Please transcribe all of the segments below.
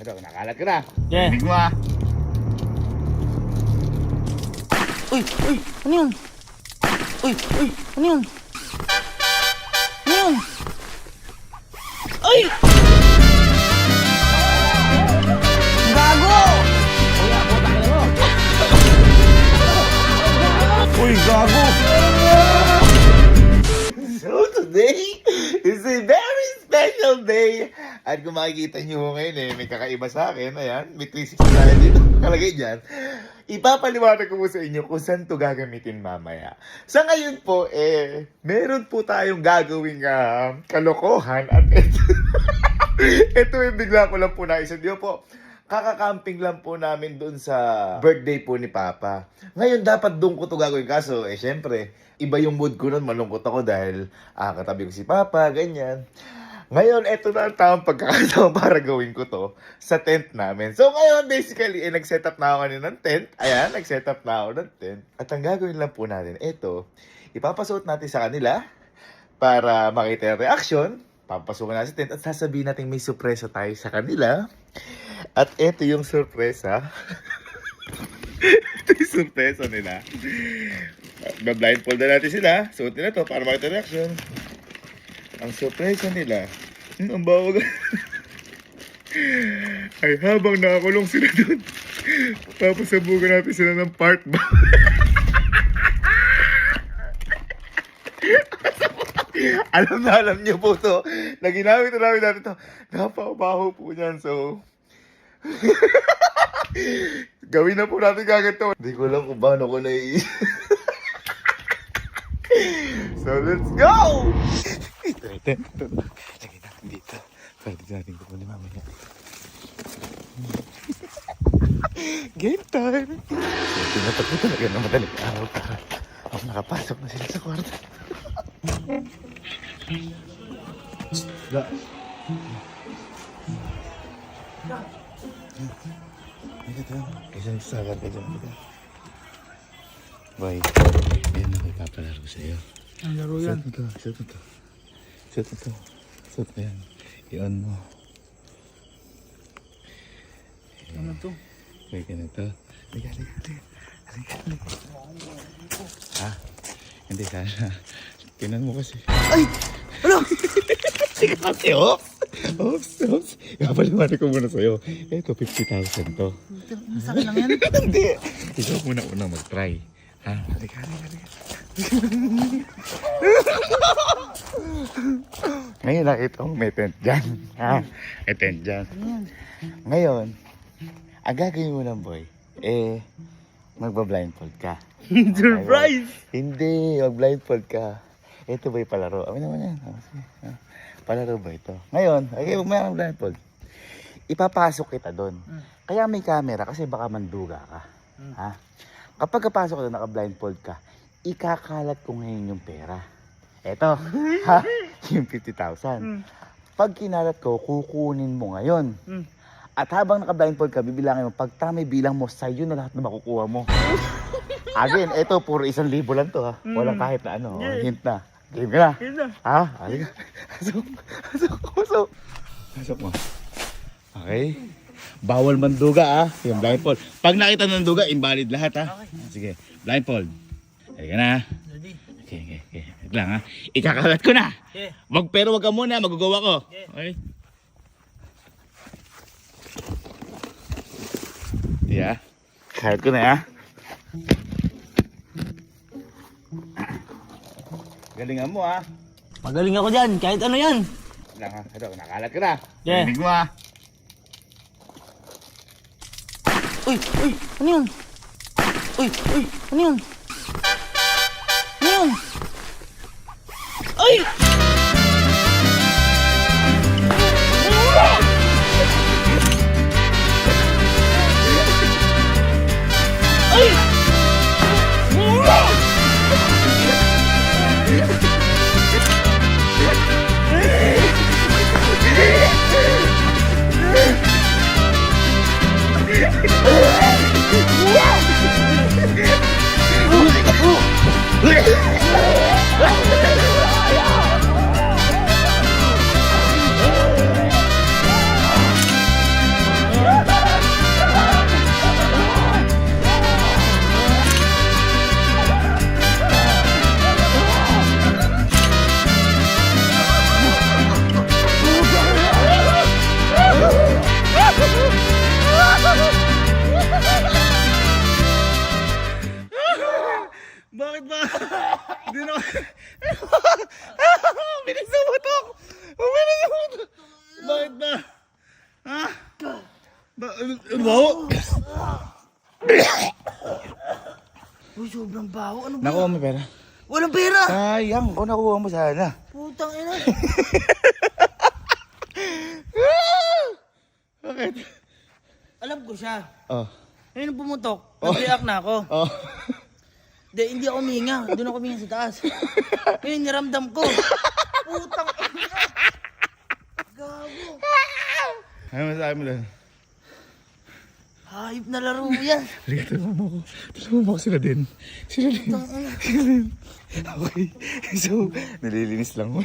Ito, nakalat ka na. Yeah. Rinig mo ah. Uy! Uy! Ano yun? Uy! Uy! Ano yun? Ano yun? Ay! Gago! Uy, gago! So today is a very special day. At kung makikita nyo ngayon may kakaiba sa akin. Ayan, may 360 tayo dito. Kalagay dyan. Ipapaliwanag ko po sa inyo kung saan to gagamitin mamaya. Sa ngayon po, meron po tayong gagawing kalokohan. At ito bigla ko lang po naisip. Di ba po, kakakamping lang po namin doon sa birthday po ni Papa. Ngayon, dapat doon ko to gagawin. Kaso, syempre, iba yung mood ko nun. Malungkot ako dahil katabi ko si Papa, ganyan. Ngayon, eto na ang tamang pagkakataon para gawin ko to sa tent namin. So, ngayon, basically, nag-set up na ako kanina ng tent. Ayan, nag-set up na ako ng tent. At ang gagawin lang po natin, eto, ipapasuot natin sa kanila para makita yung reaction. Papasukan natin sa tent at sasabihin natin may surpresa tayo sa kanila. At eto yung surpresa. Ito yung surpresa nila. Blindfold na natin sila. Suotin na to para makita yung reaction. Ang surpresa nila, ang bawag ay habang nakakulong sila doon, papasabugan natin sila ng part ba? alam niyo po to, na ginamit namin natin to, napakabaho po niyan, so gawin na po natin kagad to. Hindi ko alam kung paano ko naiisip. So let's go! Ito. Lagay natin dito. Pwede natin kukunin mamaya. Game time! So, tinatak ko talaga na madaling araw para ako nakapasok na sila sa kwarto. Da. Ito. Isang sagat ka dyan. Boy, yan ako ipapalaro sa'yo. Ang laro yan. Suot mo to. Suot mo yan. I-on mo. Ano to? May ka na to. Halika. Ha? Hindi sana. Tinan mo kasi. Ay! Ano? Sige kasi, Oops. Ipapaliwanag ko muna sa'yo. Ito, 50,000 to. Masakit lang yan. Hindi. Ikaw muna mag-try. Ha? Halika. Ngayon nakita ko may tent dyan. Ha? May tent dyan. Ngayon, ang gagawin mo lang, boy, magba-blindfold ka. Surprise! Hindi, mag-blindfold ka. Ito ba'y palaro? Amin naman yan. Palaro ba ito? Ngayon, huwag mo yung blindfold. Ipapasok kita doon. Kaya may camera kasi baka manduga ka. Ha? Kapag kapasok ka doon, naka-blindfold ka, ikakalat ko ngayon yung pera. Eto, ha? Yung 50,000. Pag kinalat ko, kukunin mo ngayon. At habang naka-blindfold ka, bibilangin mo. Pag tamay bilang mo, sa'yo na lahat na makukuha mo. Again, eto, puro 1,000 lang to, ha? Walang kahit na ano, hint na. Game ka na. Ha? Halika. Pasok mo. Okay? Bawal manduga, ha? Yung blindfold. Pag nakita ng duga, invalid lahat, ha? Sige, blindfold. Halika na. Okay. Wait lang, ha? Ikakalat ko na. Pero wag ka muna, magugawa ko. Okay? Yeah. Kalat ko na, ha? Galingan mo, ha? Magaling ako dyan, kahit ano yan. Wait lang, ha? Ito, nakalat ka na. Yeah. Rinig mo, ha? Uy! Ano yun? Uy! Ano yun? Ano yun? Ay! Ano ba? Uy, sobrang baho. Ano ba? Nakuha mo pera. Walang pera! Sayang, kung nakuha mo sana. Putang ina. Bakit? Alam ko siya. Oh. Ngayon pumutok, nag-react na ako. Oh. Hindi ako huminga. Doon ako huminga sa taas. Ngayon niramdam ko. Putang ina. Gago. Ano masasabi mo doon? Hayop na laro yan. Halika, tulungan mo ako. Tulungan mo ako sila din. Sila din. Putang ina. Sila din. Okay. So, nalilinis lang mo.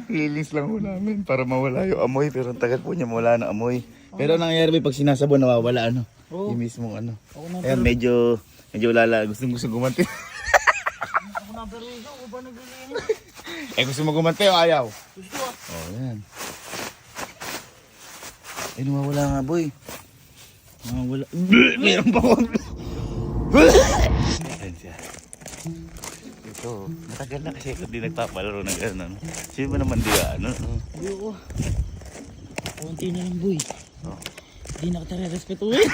Nalilinis lang mo namin para mawala yung amoy. Pero ang tagal po niya mawala ng amoy. Pero ang nangyayari pag sinasabon, nawawala ano. Oo. Yung mismong ano. Ako na Ayan, medyo lala. Gusto gumanti. Ako na pero ikaw, ako ba naglilinis? Gusto mo gumanti o ayaw? Gusto ah. Oh, yan. Nawawala nga, boy. Nawawala. Meron pa ko. Ayan siya. Ito, matagal na kasi hindi nagpapalaro ng gano'n. Sino ba naman di ano? Ayoko. Konti na lang, boy. Oh. Hindi na kita re-respetuhin.